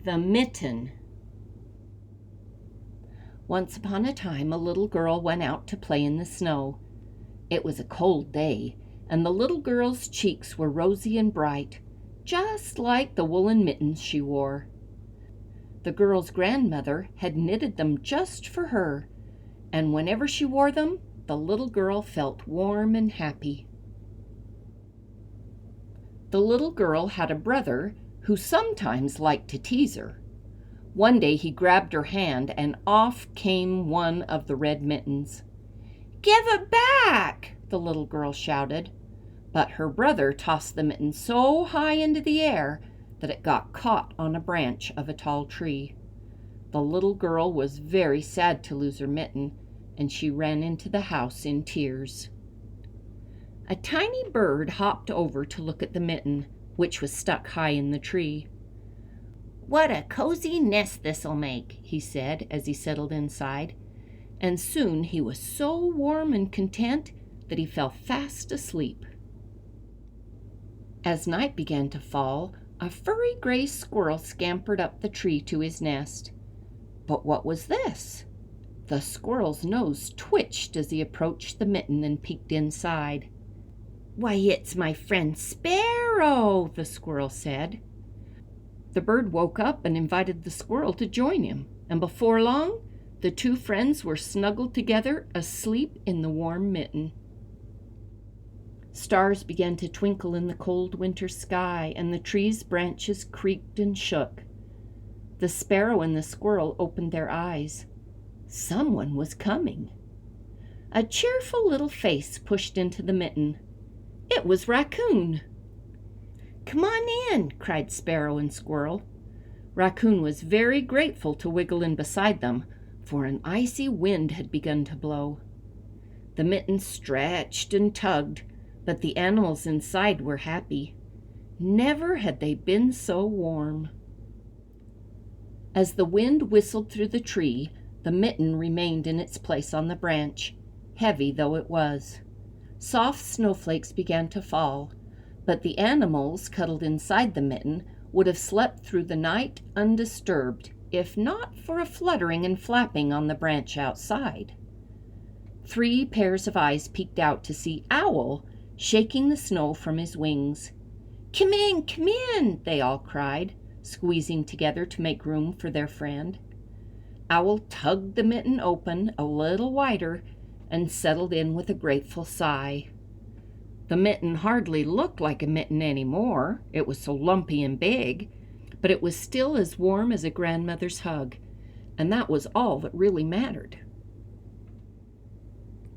The Mitten. Once upon a time, a little girl went out to play in the snow. It was a cold day, and the little girl's cheeks were rosy and bright, just like the woolen mittens she wore. The girl's grandmother had knitted them just for her, and whenever she wore them, the little girl felt warm and happy. The little girl had a brother who sometimes liked to tease her. One day he grabbed her hand and off came one of the red mittens. "Give it back!" the little girl shouted. But her brother tossed the mitten so high into the air that it got caught on a branch of a tall tree. The little girl was very sad to lose her mitten, and she ran into the house in tears. A tiny bird hopped over to look at the mitten, which was stuck high in the tree. "What a cozy nest this'll make," he said as he settled inside, and soon he was so warm and content that he fell fast asleep. As night began to fall, a furry gray squirrel scampered up the tree to his nest. But what was this? The squirrel's nose twitched as he approached the mitten and peeked inside. "Why, it's my friend Sparrow," the squirrel said. The bird woke up and invited the squirrel to join him, and before long, the two friends were snuggled together, asleep in the warm mitten. Stars began to twinkle in the cold winter sky, and the tree's branches creaked and shook. The sparrow and the squirrel opened their eyes. Someone was coming. A cheerful little face pushed into the mitten. It was Raccoon. "Come on in," cried Sparrow and Squirrel. Raccoon was very grateful to wiggle in beside them, for an icy wind had begun to blow. The mitten stretched and tugged, but the animals inside were happy. Never had they been so warm. As the wind whistled through the tree, the mitten remained in its place on the branch, heavy though it was. Soft snowflakes began to fall, but the animals cuddled inside the mitten would have slept through the night undisturbed, if not for a fluttering and flapping on the branch outside. 3 pairs of eyes peeked out to see Owl shaking the snow from his wings. Come in," they all cried, squeezing together to make room for their friend. Owl tugged the mitten open a little wider and settled in with a grateful sigh. The mitten hardly looked like a mitten anymore, it was so lumpy and big, but it was still as warm as a grandmother's hug, and that was all that really mattered.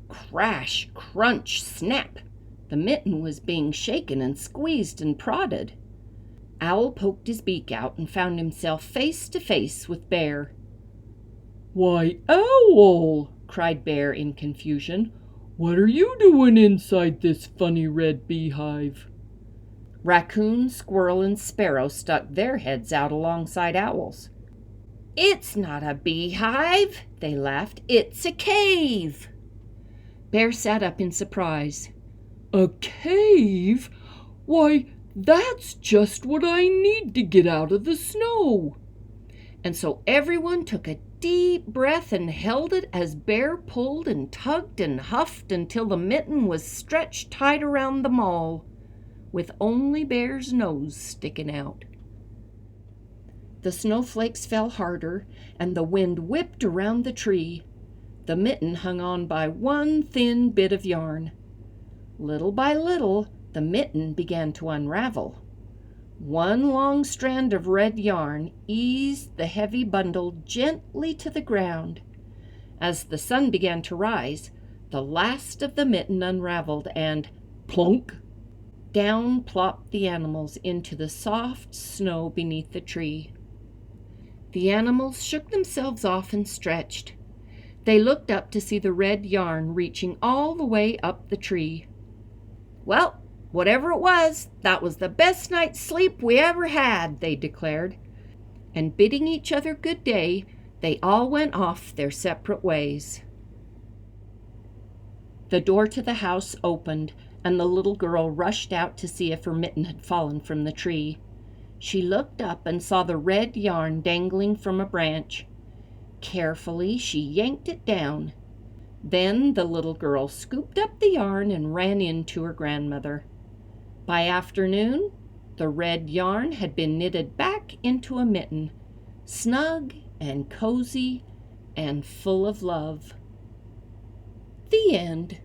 Crash, crunch, snap! The mitten was being shaken and squeezed and prodded. Owl poked his beak out and found himself face to face with Bear. "Why, Owl!" cried Bear in confusion. "What are you doing inside this funny red beehive?" Raccoon, Squirrel, and Sparrow stuck their heads out alongside Owl's. "It's not a beehive," they laughed. "It's a cave." Bear sat up in surprise. "A cave? Why, that's just what I need to get out of the snow." And so everyone took a deep breath and held it as Bear pulled and tugged and huffed until the mitten was stretched tight around them all, with only Bear's nose sticking out. The snowflakes fell harder, and the wind whipped around the tree. The mitten hung on by one thin bit of yarn. Little by little, the mitten began to unravel. One long strand of red yarn eased the heavy bundle gently to the ground. As the sun began to rise, the last of the mitten unraveled and, plunk, down plopped the animals into the soft snow beneath the tree. The animals shook themselves off and stretched. They looked up to see the red yarn reaching all the way up the tree. "Well, whatever it was, that was the best night's sleep we ever had," they declared. And bidding each other good day, they all went off their separate ways. The door to the house opened, and the little girl rushed out to see if her mitten had fallen from the tree. She looked up and saw the red yarn dangling from a branch. Carefully, she yanked it down. Then the little girl scooped up the yarn and ran in to her grandmother. By afternoon, the red yarn had been knitted back into a mitten, snug and cozy and full of love. The end.